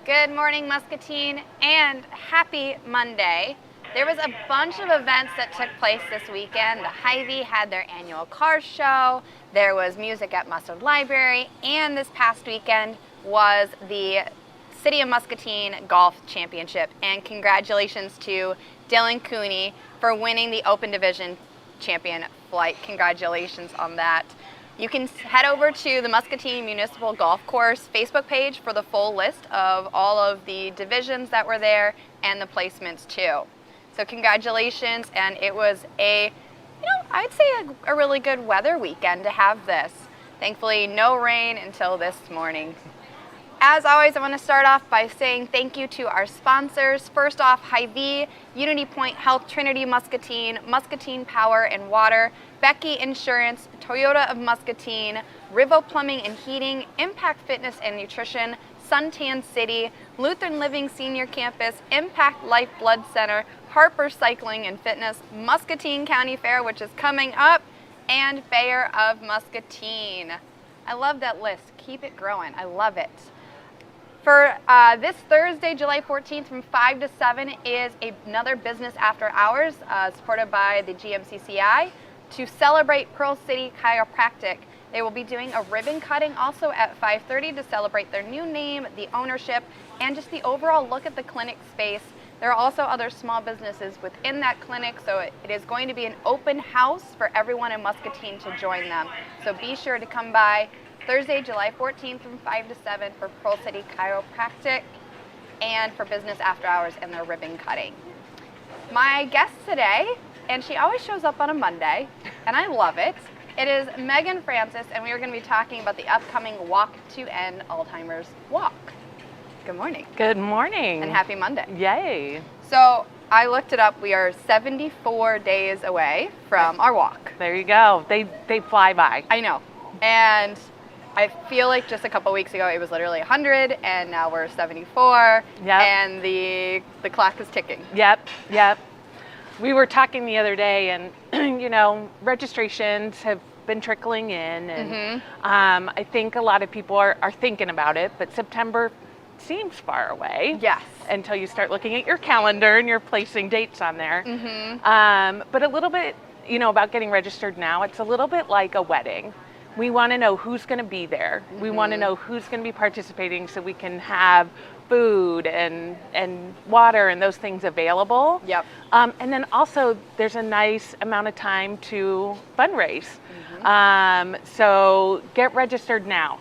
Good morning, Muscatine, and happy Monday. There was a bunch of events that took place this weekend. The Hy-Vee had their annual car show, there was music at Mustard Library, and this past weekend was the City of Muscatine Golf Championship. And congratulations to Dylan Cooney for winning the Open Division Champion Flight. Congratulations on that. You can head over to the Muscatine Municipal Golf Course Facebook page for the full list of all of the divisions that were there and the placements too. So congratulations, and it was I'd say a really good weather weekend to have this. Thankfully, no rain until this morning. As always, I want to start off by saying thank you to our sponsors. First off, Hy-Vee, Unity Point Health, Trinity Muscatine, Muscatine Power and Water, Becky Insurance, Toyota of Muscatine, Rivo Plumbing and Heating, Impact Fitness and Nutrition, Suntan City, Lutheran Living Senior Campus, Impact Life Blood Center, Harper Cycling and Fitness, Muscatine County Fair, which is coming up, and Bayer of Muscatine. I love that list. Keep it growing. I love it. For this Thursday, July 14th from 5 to 7 is another business after hours supported by the GMCCI to celebrate Pearl City Chiropractic. They will be doing a ribbon cutting also at 5:30 to celebrate their new name, the ownership, and just the overall look at the clinic space. There are also other small businesses within that clinic, so it is going to be an open house for everyone in Muscatine to join them. So be sure to come by Thursday, July 14th from 5 to 7 for Pearl City Chiropractic and for business after hours and their ribbon cutting. My guest today, and she always shows up on a Monday, and I love it. It is Megan Francis, and we are going to be talking about the upcoming Walk to End Alzheimer's Walk. Good morning. Good morning. And happy Monday. Yay. So I looked it up. We are 74 days away from our walk. There you go. They fly by. I know. And I feel like just a couple weeks ago it was literally 100, and now we're 74. Yep. And the clock is ticking. Yep. We were talking the other day, and registrations have been trickling in, and I think a lot of people are thinking about it, but September seems far away. Yes. Until you start looking at your calendar and you're placing dates on there. But a little bit, about getting registered now, it's a little bit like a wedding. We want to know who's going to be there. We want to know who's going to be participating so we can have food and water and those things available. Yep. And then also there's a nice amount of time to fundraise. So get registered now.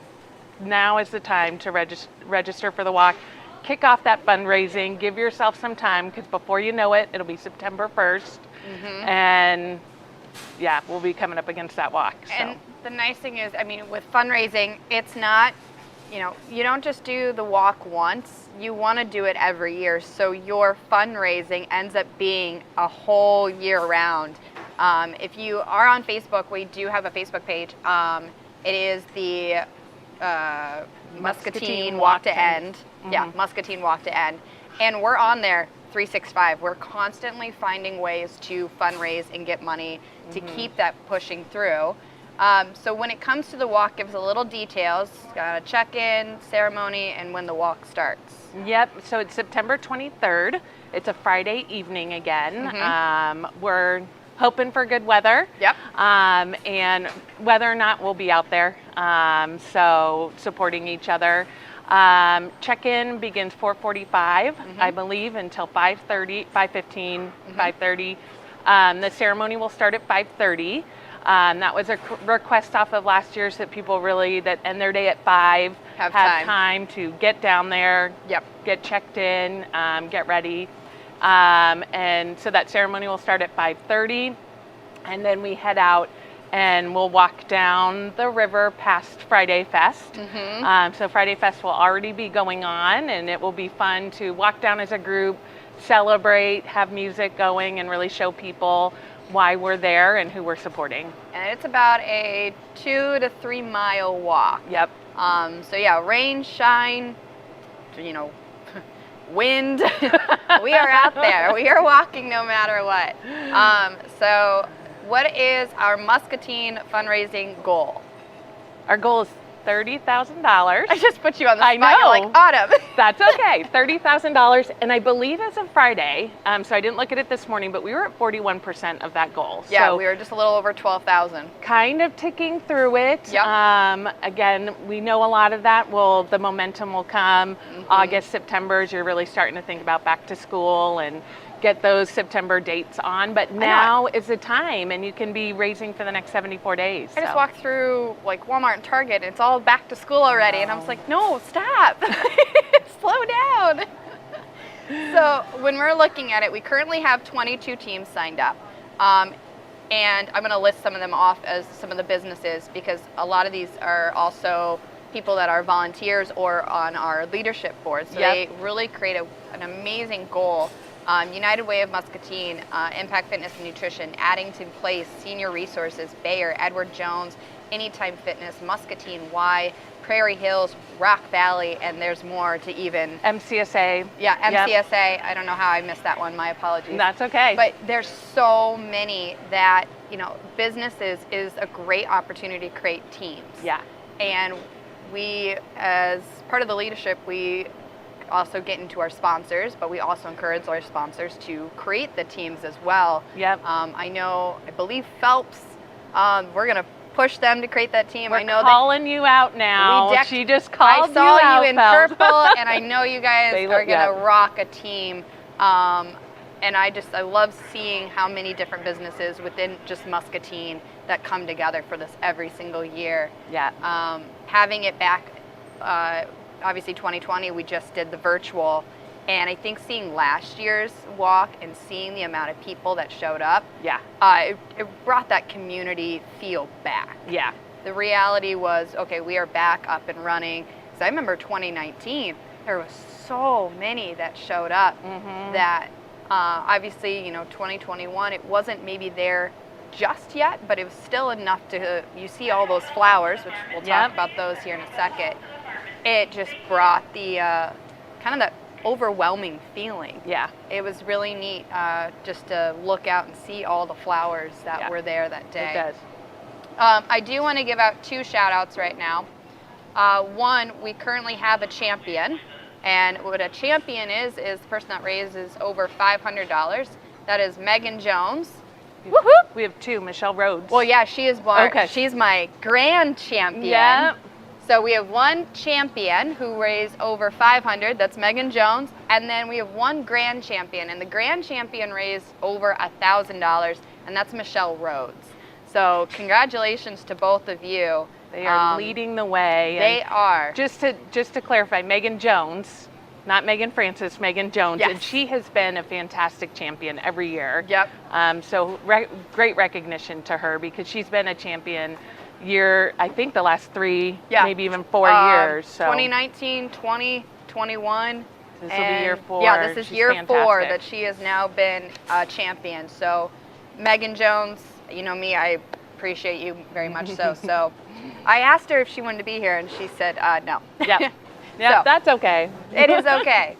Now is the time to register for the walk. Kick off that fundraising. Give yourself some time, because before you know it, it'll be September 1st. And yeah, we'll be coming up against that walk. So. And the nice thing is, with fundraising, it's not, you don't just do the walk once. You want to do it every year. So your fundraising ends up being a whole year round. If you are on Facebook, we do have a Facebook page. It is the Muscatine Walk to End. Yeah, Muscatine Walk to End. And we're on there 365. We're constantly finding ways to fundraise and get money to keep that pushing through. So when it comes to the walk, give us a little details, check-in, ceremony, and when the walk starts. Yep, so it's September 23rd. It's a Friday evening again. We're hoping for good weather. Yep. And whether or not we'll be out there, so supporting each other. Check-in begins 4:45, I believe, until 5:30, 5:15, 5:30. The ceremony will start at 5:30. That was a request off of last year's, that people really that end their day at 5 have time to get down there, get checked in, get ready. And so that ceremony will start at 5:30, and then we head out and we'll walk down the river past Friday Fest. So Friday Fest will already be going on, and it will be fun to walk down as a group, celebrate, have music going, and really show people why we're there and who we're supporting. And it's about a 2 to 3 mile walk. Yep. So yeah, rain, shine, wind, we are out there. We are walking no matter what. So what is our Muscatine fundraising goal? Our goal is $30,000. I just put you on the spot. I know. You're like, Autumn. That's okay. $30,000, and I believe as of Friday, so I didn't look at it this morning, but we were at 41% of that goal. Yeah, so we were just a little over 12,000. kind of ticking through it. Yep. Again, we know a lot of that the momentum will come August, September, as you're really starting to think about back to school and get those September dates on, but now is the time, and you can be raising for the next 74 days. I just walked through like Walmart and Target, and it's all back to school already, and I was like, no, stop, slow down. So when we're looking at it, we currently have 22 teams signed up, and I'm going to list some of them off as some of the businesses, because a lot of these are also people that are volunteers or on our leadership board, so they really create an amazing goal. United Way of Muscatine, Impact Fitness and Nutrition, Addington Place, Senior Resources, Bayer, Edward Jones, Anytime Fitness, Muscatine Y, Prairie Hills, Rock Valley, and there's more to even... MCSA. Yeah, MCSA. Yep. I don't know how I missed that one. My apologies. That's okay. But there's so many that, businesses is a great opportunity to create teams. Yeah. And we, as part of the leadership, we also get into our sponsors, but we also encourage our sponsors to create the teams as well. Yep. I believe Phelps, we're going to push them to create that team. We're I know calling you out now. She just called you I out. saw you in Phelps. purple, and I know you guys are going to rock a team. And I love seeing how many different businesses within just Muscatine that come together for this every single year. Yeah. Having it back, obviously 2020, we just did the virtual, and I think seeing last year's walk and seeing the amount of people that showed up, it brought that community feel back. Yeah. The reality was, okay, we are back up and running. Because I remember 2019, there was so many that showed up that obviously, 2021, it wasn't maybe there just yet, but it was still enough to, you see all those flowers, which we'll talk about those here in a second. It just brought the kind of that overwhelming feeling. Yeah. It was really neat just to look out and see all the flowers that were there that day. It does. I do want to give out 2 shout outs right now. One, we currently have a champion, and what a champion is the person that raises over $500. That is Megan Jones. Woohoo! We have 2, Michelle Rhodes. Well, yeah, she is she's my grand champion. Yeah. So we have 1 champion who raised over $500. That's Megan Jones. And then we have 1 grand champion, and the grand champion raised over $1,000, and that's Michelle Rhodes. So congratulations to both of you. They are leading the way. They are. Just to clarify, Megan Jones, not Megan Francis, Megan Jones, and she has been a fantastic champion every year. Yep. So great recognition to her, because she's been a champion I think the last 3, maybe even 4 years. So 2019, 20, 21. This will be year 4. Yeah, this is She's year fantastic. 4 that she has now been a champion. So Megan Jones, you know me, I appreciate you very much so. So I asked her if she wanted to be here, and she said no. Yeah, so, that's okay. It is okay.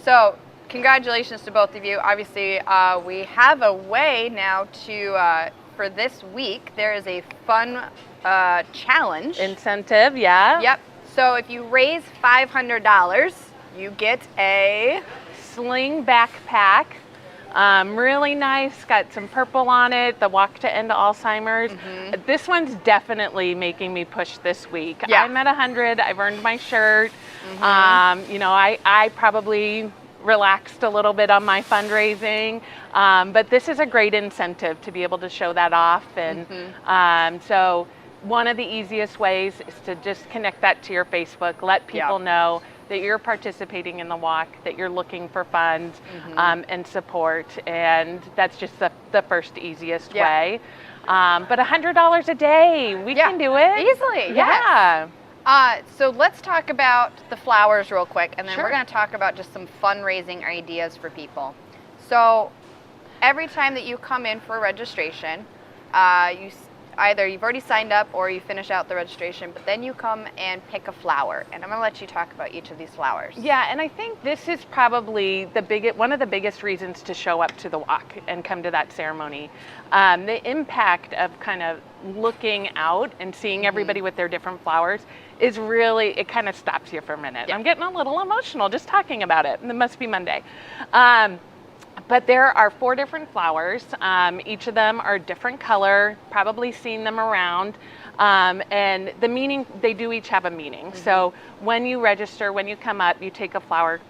So congratulations to both of you. Obviously, we have a way now to, for this week, there is a fun challenge. Incentive, yeah. Yep. So if you raise $500, you get a sling backpack. Really nice, got some purple on it, the Walk to End Alzheimer's. This one's definitely making me push this week. Yeah. I'm at 100, I've earned my shirt. I probably relaxed a little bit on my fundraising, but this is a great incentive to be able to show that off. And so one of the easiest ways is to just connect that to your Facebook, let people know that you're participating in the walk, that you're looking for funds and support, and that's just the first easiest way. But $100 a day, we can do it easily. Yeah. So let's talk about the flowers real quick, and then we're going to talk about just some fundraising ideas for people. So every time that you come in for registration, either you've already signed up or you finish out the registration, but then you come and pick a flower. And I'm going to let you talk about each of these flowers. Yeah, and I think this is probably one of the biggest reasons to show up to the walk and come to that ceremony. The impact of kind of looking out and seeing everybody with their different flowers is really, it kind of stops you for a minute. Yeah. I'm getting a little emotional just talking about it. It must be Monday. But there are 4 different flowers. Each of them are a different color, probably seen them around. And the meaning, they do each have a meaning. So when you register, when you come up, you take a flower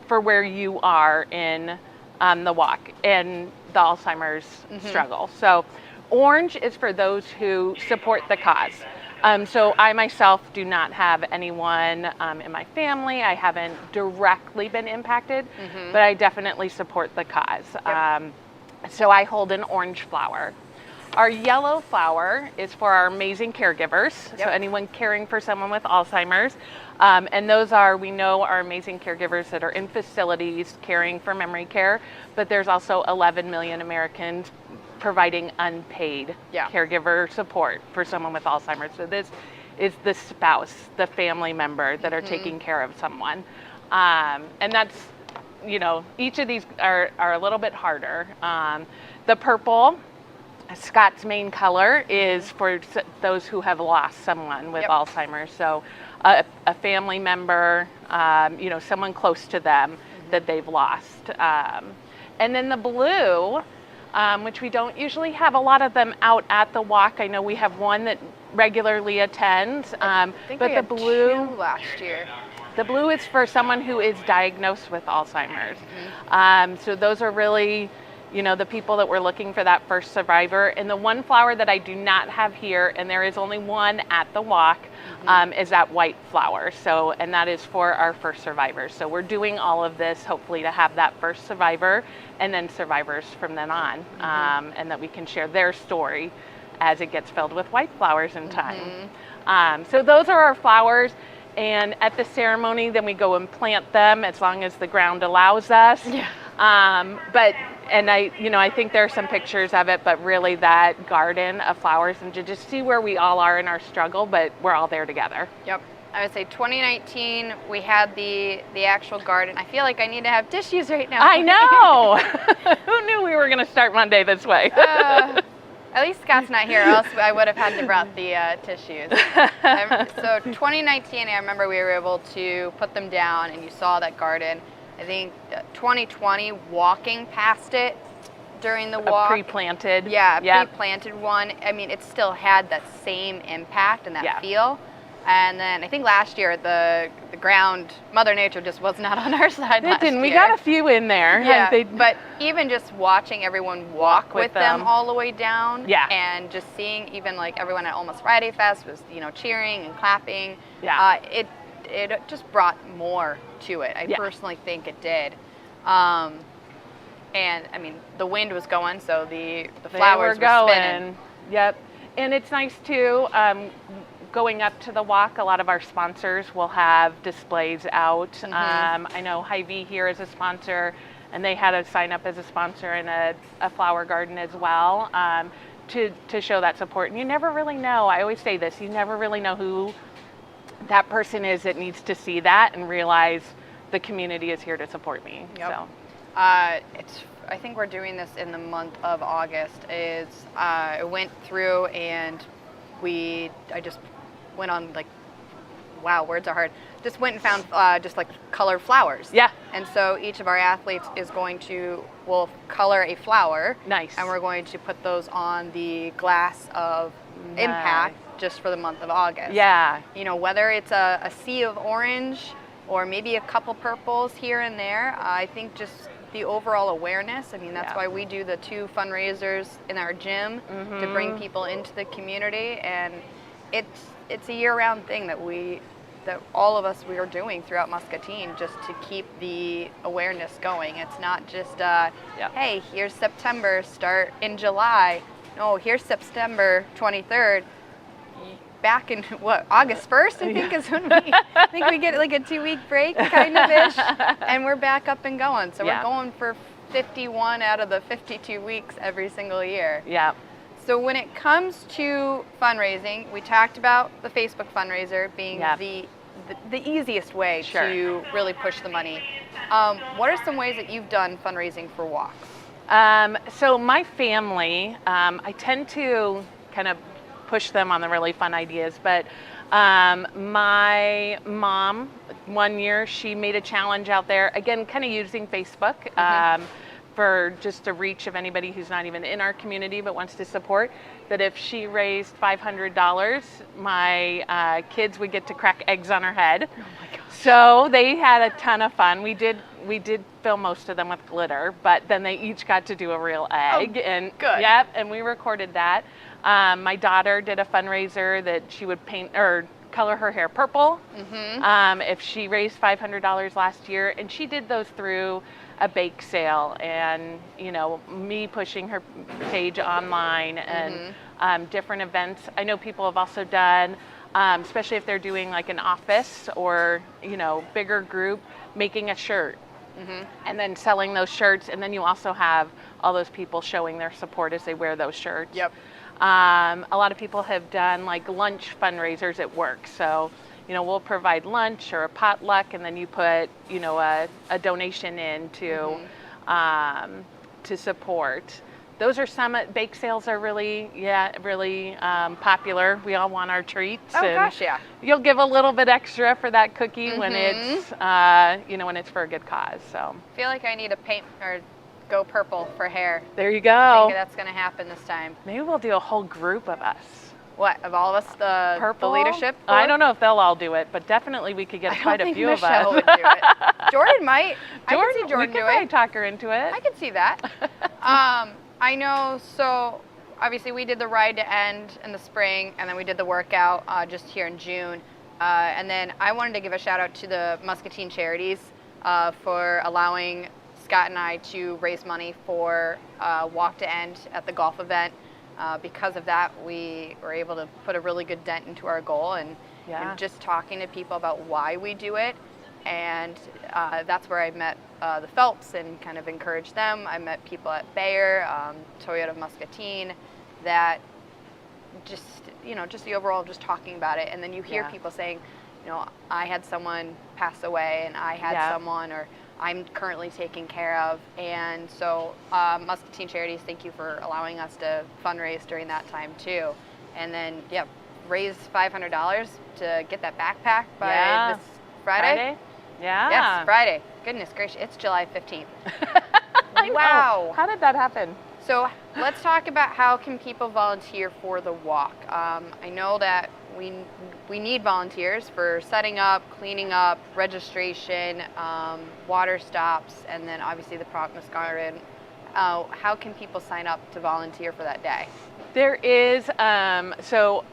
for where you are in the walk and the Alzheimer's struggle. So orange is for those who support the cause. So I myself do not have anyone in my family. I haven't directly been impacted, but I definitely support the cause. Yep. So I hold an orange flower. Our yellow flower is for our amazing caregivers, so anyone caring for someone with Alzheimer's. And those are, we know, our amazing caregivers that are in facilities caring for memory care, but there's also 11 million Americans providing unpaid caregiver support for someone with Alzheimer's. So this is the spouse, the family member that are taking care of someone. And that's, you know, each of these are a little bit harder. The purple, Scott's main color, is for those who have lost someone with Alzheimer's. So a family member, you know, someone close to them that they've lost. And then the blue, which we don't usually have a lot of them out at the walk. I know we have one that regularly attends. I think but we the had blue 2 last year. The blue is for someone who is diagnosed with Alzheimer's. So those are really, you know, the people that we're looking for that first survivor. And the one flower that I do not have here, and there is only one at the walk, is that white flower. So, and that is for our first survivors. So we're doing all of this hopefully to have that first survivor and then survivors from then on, and that we can share their story as it gets filled with white flowers in time. So those are our flowers. And at the ceremony, then we go and plant them as long as the ground allows us. And I think there are some pictures of it, but really that garden of flowers, and to just see where we all are in our struggle, but we're all there together. Yep. I would say 2019, we had the actual garden. I feel like I need to have tissues right now. I know. Who knew we were going to start Monday this way? At least Scott's not here, or else I would have had to brought the tissues. So 2019, I remember we were able to put them down, and you saw that garden. I think 2020, walking past it during the walk. Pre-planted. Pre-planted one. I mean, it still had that same impact and that feel. And then I think last year, the ground, Mother Nature just was not on our side last year. We got a few in there. Yeah, but even just watching everyone walk with them all the way down, and just seeing even like everyone at Almost Friday Fest was, you know, cheering and clapping. It just brought more to it. I personally think it did. And I mean, the wind was going, so the flowers were spinning. Yep. And it's nice too. Going up to the walk, a lot of our sponsors will have displays out. I know Hy-Vee here is a sponsor, and they had a sign up as a sponsor in a flower garden as well, to show that support. And you never really know, I always say this, you never really know who that person is that needs to see that and realize the community is here to support me. So. I think we're doing this in the month of August. I went through and I just went on, like, wow, words are hard. Just went and found just like colored flowers. Yeah. And so each of our athletes will color a flower. Nice. And we're going to put those on the glass of impact just for the month of August. Yeah. You know, whether it's a sea of orange or maybe a couple purples here and there, I think just the overall awareness. I mean, that's why we do the 2 fundraisers in our gym to bring people into the community, and it's a year-round thing that all of us we are doing throughout Muscatine just to keep the awareness going. It's not just hey, here's September, start in July. No, here's September 23rd. Back in August 1st, I think is when we get like a 2-week break kind of ish, and we're back up and going. So we're going for 51 out of the 52 weeks every single year. Yeah. So when it comes to fundraising, we talked about the Facebook fundraiser being the easiest way to really push the money. What are some ways that you've done fundraising for walks? So my family, I tend to kind of push them on the really fun ideas, but my mom, one year, she made a challenge out there, again, kind of using Facebook, for just a reach of anybody who's not even in our community but wants to support, that if she raised $500, my kids would get to crack eggs on her head. Oh my gosh. So they had a ton of fun. We did fill most of them with glitter, but then they each got to do a real egg. Oh, and good. Yep, and we recorded that. My daughter did a fundraiser that she would paint or color her hair purple if she raised $500 last year, and she did those through a bake sale and me pushing her page online and different events. I know people have also done, especially if they're doing like an office or bigger group, making a shirt and then selling those shirts, and then you also have all those people showing their support as they wear those shirts. Yep. A lot of people have done like lunch fundraisers at work. So, we'll provide lunch or a potluck, and then you put, a donation in to support. Those are some. Bake sales are really popular. We all want our treats. Oh gosh, yeah. You'll give a little bit extra for that cookie when it's, when it's for a good cause. So. I feel like I need to paint or go purple for hair. There you go. I think that's going to happen this time. Maybe we'll do a whole group of us. What, of all of us, the leadership board? I don't know if they'll all do it, but definitely we could get quite a few of us. Michelle would do it. Jordan might. I could see Jordan do it. We could probably talk her into it. I could see that. I know, so obviously we did the Ride to End in the spring, and then we did the workout just here in June. And then I wanted to give a shout out to the Muscatine Charities for allowing Scott and I to raise money for Walk to End at the golf event. Because of that, we were able to put a really good dent into our goal, and just talking to people about why we do it. And that's where I met the Phelps and kind of encouraged them. I met people at Bayer, Toyota Muscatine, that just the overall just talking about it. And then you hear people saying, I had someone pass away, and I had someone, or I'm currently taking care of. And so Muscatine Charities, thank you for allowing us to fundraise during that time too. And then, raise $500 to get that backpack by this Friday. Yeah. Yes, Friday. Goodness gracious, it's July 15th. Wow. How did that happen? So let's talk about how can people volunteer for the walk. I know that we need volunteers for setting up, cleaning up, registration, water stops, and then obviously the Promise Garden. How can people sign up to volunteer for that day? There is, so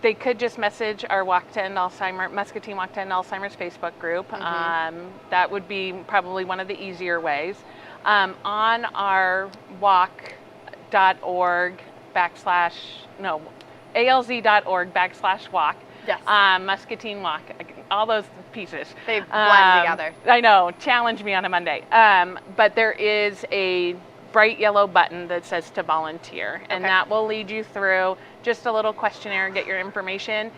they could just message our Walk to End Alzheimer, Muscatine Walk to End Alzheimer's Facebook group. That would be probably one of the easier ways. On our walk.org alz.org/walk. Yes. Muscatine Walk, all those pieces. They blend together. I know, challenge me on a Monday. But there is a bright yellow button that says to volunteer, and that will lead you through just a little questionnaire, get your information.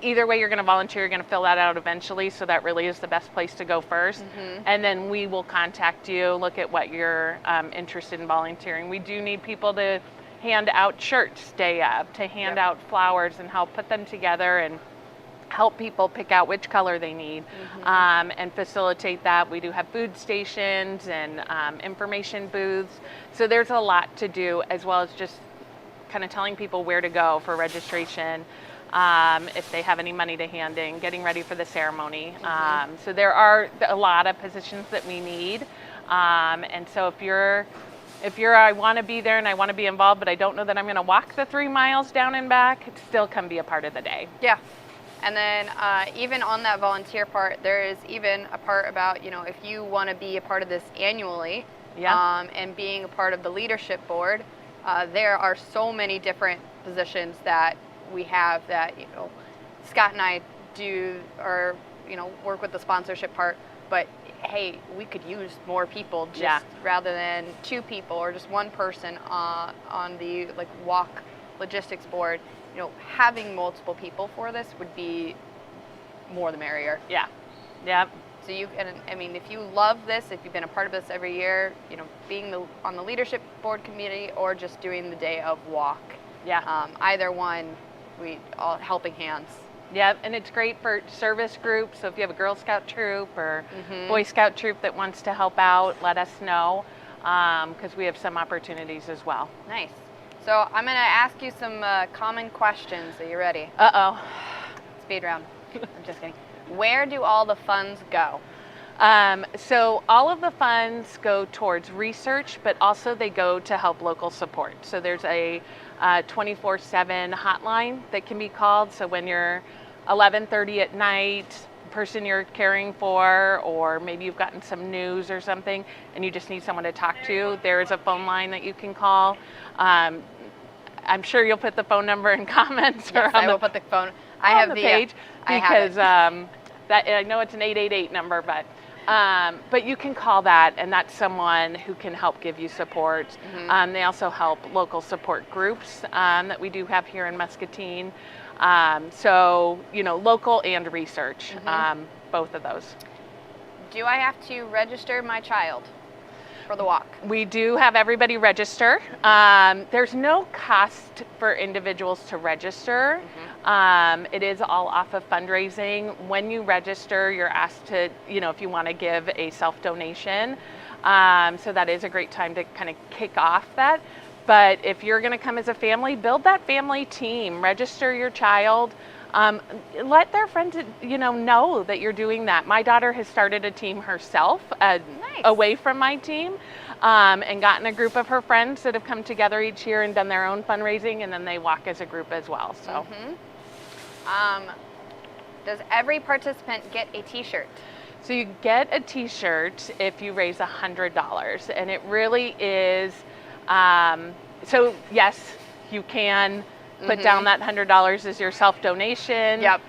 Either way, you're going to volunteer, you're going to fill that out eventually, so that really is the best place to go first. And then we will contact you, look at what you're interested in volunteering. We do need people to hand out shirts day of, to hand out flowers and help put them together and help people pick out which color they need and facilitate that. We do have food stations and information booths. So there's a lot to do, as well as just kind of telling people where to go for registration, if they have any money to hand in, getting ready for the ceremony. So there are a lot of positions that we need. And so if you're I want to be there and I want to be involved, but I don't know that I'm going to walk the 3 miles down and back, it still can be a part of the day. Yeah. And then even on that volunteer part, there is even a part about, if you want to be a part of this annually and being a part of the leadership board, there are so many different positions that we have that, Scott and I do, or, work with the sponsorship part, but hey, we could use more people rather than 2 people or just one person on the walk logistics board, having multiple people for this would be more the merrier. Yeah. Yep. So if you love this, if you've been a part of this every year, being on the leadership board committee or just doing the day of walk. Yeah. Either one, we all helping hands. Yep, and it's great for service groups. So if you have a Girl Scout troop or Boy Scout troop that wants to help out, let us know, because we have some opportunities as well. Nice. So I'm going to ask you some common questions. Are you ready? Uh-oh. Speed round. I'm just kidding. Where do all the funds go? So all of the funds go towards research, but also they go to help local support. So there's a 24/7 hotline that can be called. So when you're 11:30 at night, person you're caring for, or maybe you've gotten some news or something and you just need someone to talk to, there is a phone line that you can call. I'm sure you'll put the phone number in comments. Yes, I will put the phone. I have the page because that I know it's an 888 number, but you can call that, and that's someone who can help give you support. They also help local support groups that we do have here in Muscatine. So local and research, both of those. Do I have to register my child for the walk? We do have everybody register. There's no cost for individuals to register. It is all off of fundraising. When you register, you're asked to, if you want to give a self-donation. So that is a great time to kind of kick off that. But if you're going to come as a family, build that family team, register your child. Let their friends, know that you're doing that. My daughter has started a team herself, Nice. away from my team, and gotten a group of her friends that have come together each year and done their own fundraising, and then they walk as a group as well. So, does every participant get a T-shirt? So you get a T-shirt if you raise $100, and it really is. So yes, you can put down that $100 as your self-donation. Yep.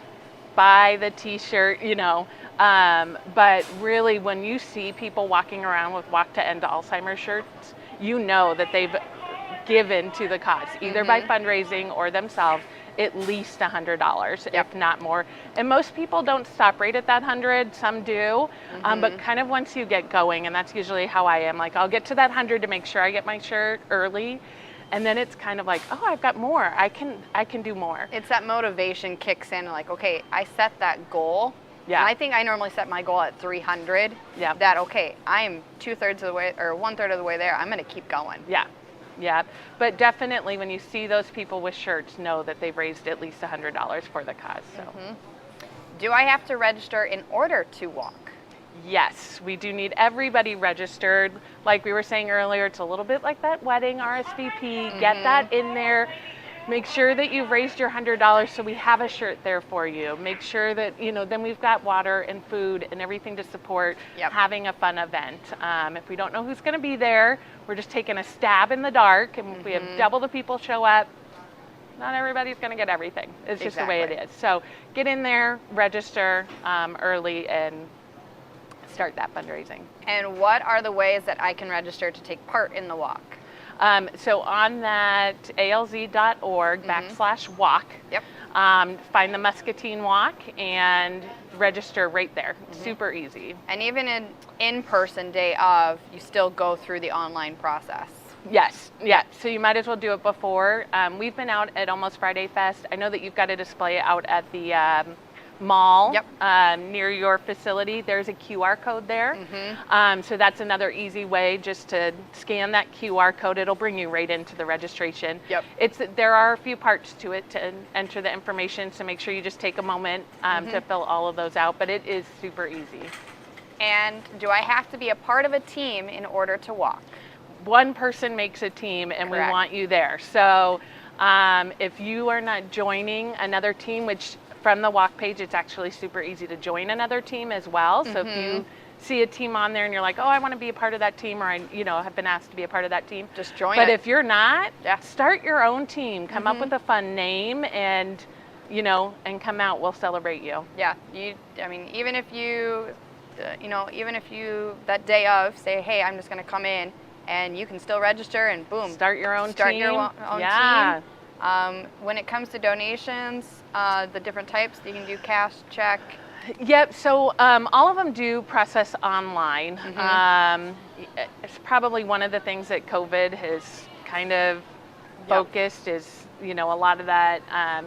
Buy the T-shirt, but really when you see people walking around with Walk to End Alzheimer shirts, that they've given to the cause, either by fundraising or themselves, at least $100, if not more. And most people don't stop right at that 100, some do, but kind of once you get going, and that's usually how I am, like I'll get to that 100 to make sure I get my shirt early. And then it's kind of like, oh, I've got more. I can do more. It's that motivation kicks in, like, okay, I set that goal. Yeah. And I think I normally set my goal at 300. Yeah. That, okay, I'm 2/3 of the way, or 1/3 of the way there. I'm going to keep going. Yeah. Yeah. But definitely when you see those people with shirts, know that they've raised at least $100 for the cause. So. Do I have to register in order to walk? Yes, we do need everybody registered. Like we were saying earlier, it's a little bit like that wedding RSVP. Get that in there. Make sure that you've raised your $100 so we have a shirt there for you. Make sure that, then we've got water and food and everything to support having a fun event. If we don't know who's going to be there, we're just taking a stab in the dark. And if we have double the people show up, not everybody's going to get everything. It's just the way it is. So get in there, register early, and start that fundraising. And what are the ways that I can register to take part in the walk? So on that alz.org/walk, find the Muscatine Walk and register right there. Super easy. And even an in-person day of, you still go through the online process. Yes, yeah. So you might as well do it before. We've been out at Almost Friday Fest. I know that you've got a display out at the mall near your facility. There's a QR code there. So that's another easy way, just to scan that QR code. It'll bring you right into the registration. There are a few parts to it to enter the information, so make sure you just take a moment to fill all of those out, but it is super easy. And do I have to be a part of a team in order to walk? One person makes a team, and we want you there. So if you are not joining another team, which from the walk page, it's actually super easy to join another team as well. So if you see a team on there and you're like, oh, I want to be a part of that team, or I have been asked to be a part of that team, just join But it. if you're not, start your own team. Come up with a fun name, and and come out. We'll celebrate you. Yeah. Even if you that day of say, hey, I'm just going to come in, and you can still register and boom, Start your own team. Start your own team. When it comes to donations, the different types, you can do cash, check. Yep. So all of them do process online. It's probably one of the things that COVID has kind of focused is, a lot of that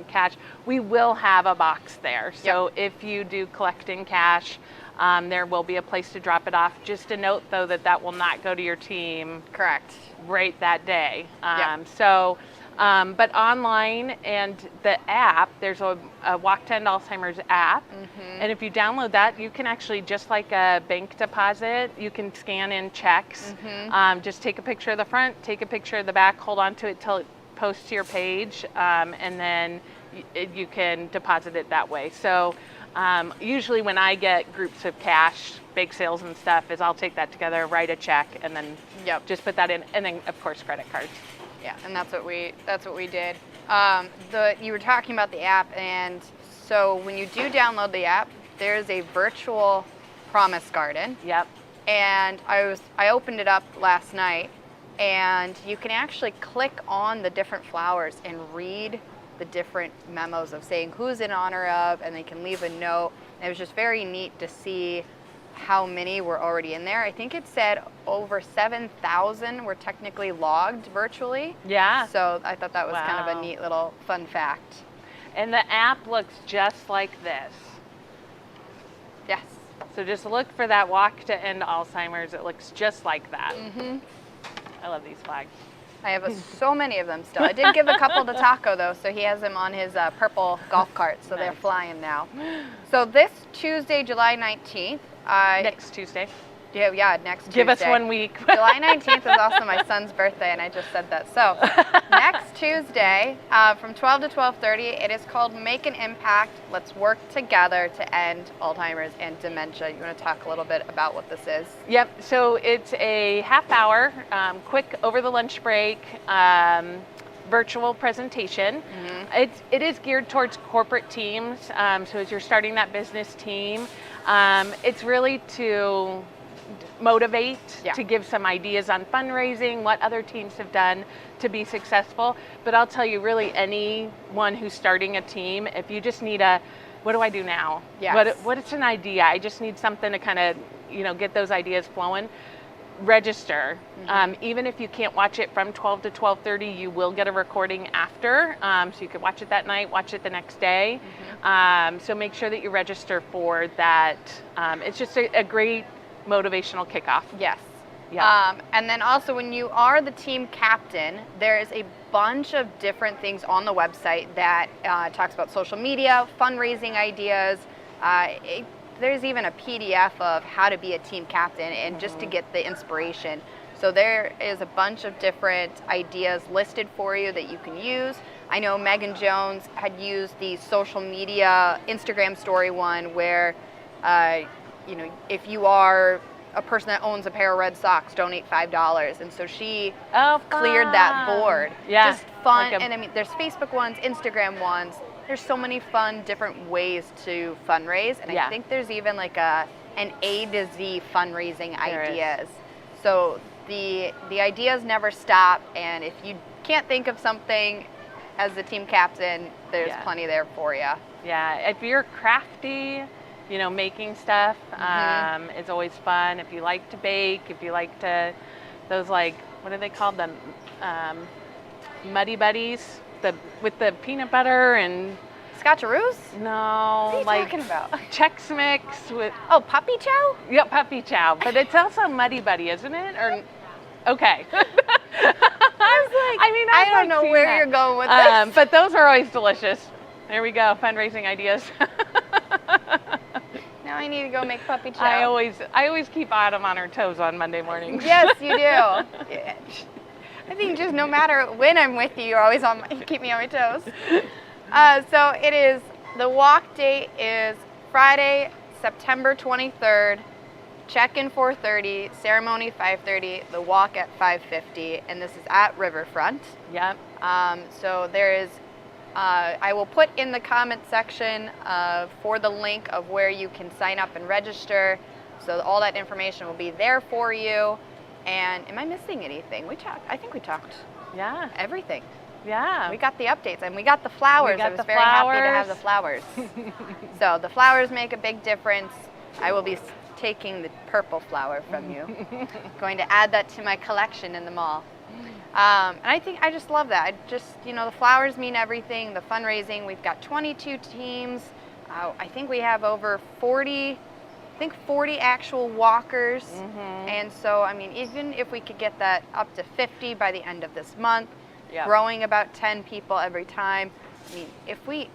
cash. We will have a box there. So if you do collect in cash, there will be a place to drop it off. Just a note, though, that will not go to your team. Correct. Right that day. But online and the app, there's a Walk to End Alzheimer's app. And if you download that, you can actually, just like a bank deposit, you can scan in checks. Just take a picture of the front, take a picture of the back, hold on to it till it posts to your page, and then you can deposit it that way. So usually when I get groups of cash, bake sales and stuff, is I'll take that together, write a check, and then just put that in, and then of course credit cards. Yeah, and that's what we did. You were talking about the app, and so when you do download the app, there's a virtual promise garden. Yep. And I opened it up last night, and you can actually click on the different flowers and read the different memos of saying who's in honor of, and they can leave a note. And it was just very neat to see how many were already in there. I think it said over 7,000 were technically logged virtually. Yeah. So I thought that was kind of a neat little fun fact. And the app looks just like this. Yes. So just look for that Walk to End Alzheimer's. It looks just like that. I love these flags. I have so many of them still. I did give a couple to Taco, though, so he has them on his purple golf cart, so they're flying now. So this Tuesday, July 19th. Next Tuesday. Yeah, next Tuesday. Give us 1 week. July 19th is also my son's birthday, and I just said that. So next Tuesday from 12 to 12:30, it is called Make an Impact. Let's work together to end Alzheimer's and dementia. You want to talk a little bit about what this is? Yep. So it's a half-hour, quick over the lunch break, virtual presentation. It is geared towards corporate teams. So as you're starting that business team, it's really to motivate, to give some ideas on fundraising, what other teams have done to be successful. But I'll tell you, really, anyone who's starting a team, if you just need what do I do now? Yes. What is an idea? I just need something to kind of, get those ideas flowing. Register. Even if you can't watch it from 12 to 12:30, you will get a recording after, so you could watch it that night, watch it the next day. So make sure that you register for that. It's just a great motivational kickoff. Yes. Yeah. And then also, when you are the team captain, there is a bunch of different things on the website that talks about social media, fundraising ideas. There's even a PDF of how to be a team captain and just to get the inspiration. So there is a bunch of different ideas listed for you that you can use. I know Megan Jones had used the social media Instagram story one where, if you are a person that owns a pair of Red Sox, donate $5. And so she cleared that board. Yeah. Just fun. And I mean, there's Facebook ones, Instagram ones. There's so many fun different ways to fundraise. And I think there's even like an A to Z fundraising ideas. So the ideas never stop. And if you can't think of something as the team captain, there's plenty there for you. Yeah. If you're crafty, making stuff is always fun. If you like to bake, if you like to, those what are they called? The Muddy Buddies, with the peanut butter and Scotcheroos? No, what are you talking about? Chex Mix with Puppy Chow? Yep, Puppy Chow. But it's also Muddy Buddy, isn't it? Or okay. I don't know where you're going with this. But those are always delicious. There we go, fundraising ideas. Now I need to go make Puppy Chow. I always keep Autumn on her toes on Monday mornings. Yes, you do. I think just no matter when I'm with you, you're always you keep me on my toes. So it is, the walk date is Friday, September 23rd, check-in 4:30, ceremony 5:30, the walk at 5:50, and this is at Riverfront. Yep. So there is, I will put in the comment section for the link of where you can sign up and register. So all that information will be there for you. And am I missing anything? I think we talked. Yeah. Everything. Yeah. We got the updates and we got the flowers. I was very happy to have the flowers. So the flowers make a big difference. I will be taking the purple flower from you. Going to add that to my collection in the mall. And I just love that. The flowers mean everything. The fundraising, we've got 22 teams. I think we have over 40 actual walkers. And so, even if we could get that up to 50 by the end of this month, growing about 10 people every time. If we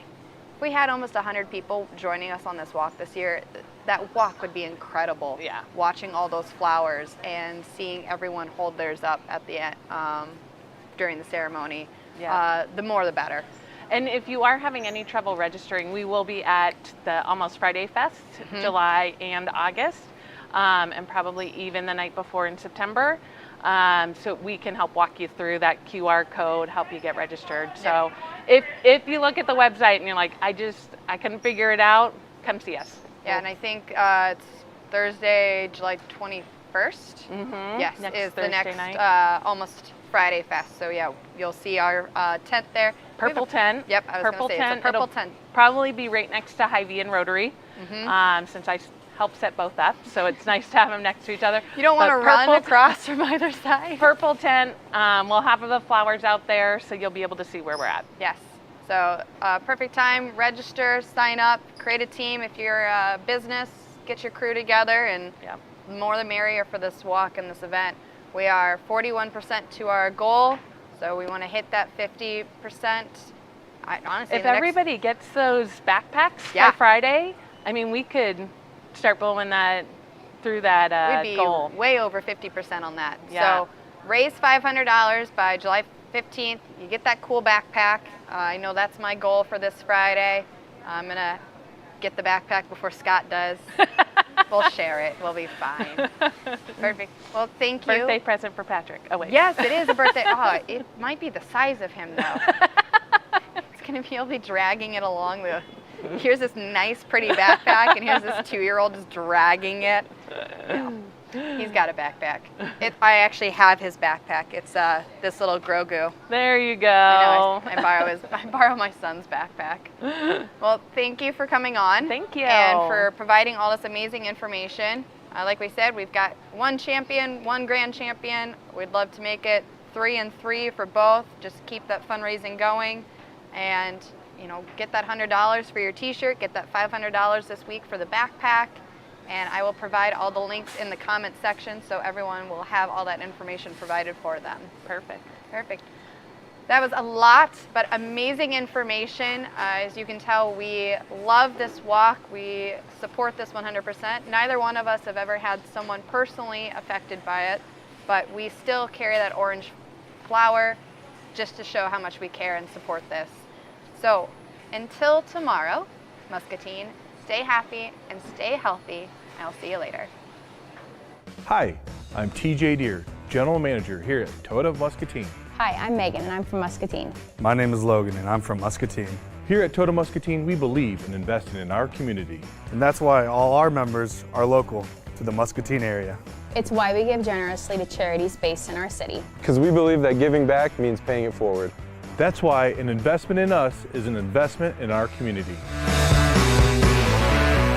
had almost 100 people joining us on this walk this year, that walk would be incredible. Yeah. Watching all those flowers and seeing everyone hold theirs up at the end, during the ceremony. Yeah. The more the better. And if you are having any trouble registering, we will be at the Almost Friday Fest, July and August, and probably even the night before in September. So we can help walk you through that QR code, help you get registered. So if you look at the website and you're like, I couldn't figure it out, come see us. Yeah, and I think it's Thursday, July 21st. Yes, is the next Almost Friday Fest. So yeah, you'll see our tent there. Purple tent. Yep, I was purple going to say tent. it's a purple It'll tent. probably be right next to Hy-Vee and Rotary, since I helped set both up. So it's nice to have them next to each other. You don't want to run across from either side. Purple tent. We'll have the flowers out there, so you'll be able to see where we're at. Yes. So perfect time. Register, sign up, create a team. If you're a business, get your crew together, and the more the merrier for this walk and this event. We are 41% to our goal, so we want to hit that 50%. Honestly, if everybody gets those backpacks by Friday, we could start blowing that through that we'd be goal. Way over 50% on that. Yeah. So raise $500 by July 15th. You get that cool backpack. I know that's my goal for this Friday. I'm going to get the backpack before Scott does. We'll share it. We'll be fine. Perfect. Well, thank you. Birthday present for Patrick. Oh, wait. Yes, it is a birthday. Oh, it might be the size of him, though. It's going to be, he'll be dragging it along. Here's this nice, pretty backpack, and here's this 2-year-old just dragging it. Yeah. He's got a backpack. I actually have his backpack. It's this little Grogu. There you go. I borrow my son's backpack. Well, thank you for coming on. Thank you. And for providing all this amazing information. Like we said, we've got one champion, one grand champion. We'd love to make it 3 and 3 for both. Just keep that fundraising going, and get that $100 for your T-shirt. Get that $500 this week for the backpack. And I will provide all the links in the comment section, so everyone will have all that information provided for them. Perfect. Perfect. That was a lot, but amazing information. As you can tell, we love this walk. We support this 100%. Neither one of us have ever had someone personally affected by it, but we still carry that orange flower just to show how much we care and support this. So until tomorrow, Muscatine, stay happy and stay healthy. I'll see you later. Hi, I'm TJ Deere, General Manager here at Toyota of Muscatine. Hi, I'm Megan and I'm from Muscatine. My name is Logan and I'm from Muscatine. Here at Toyota Muscatine, we believe in investing in our community. And that's why all our members are local to the Muscatine area. It's why we give generously to charities based in our city. Because we believe that giving back means paying it forward. That's why an investment in us is an investment in our community.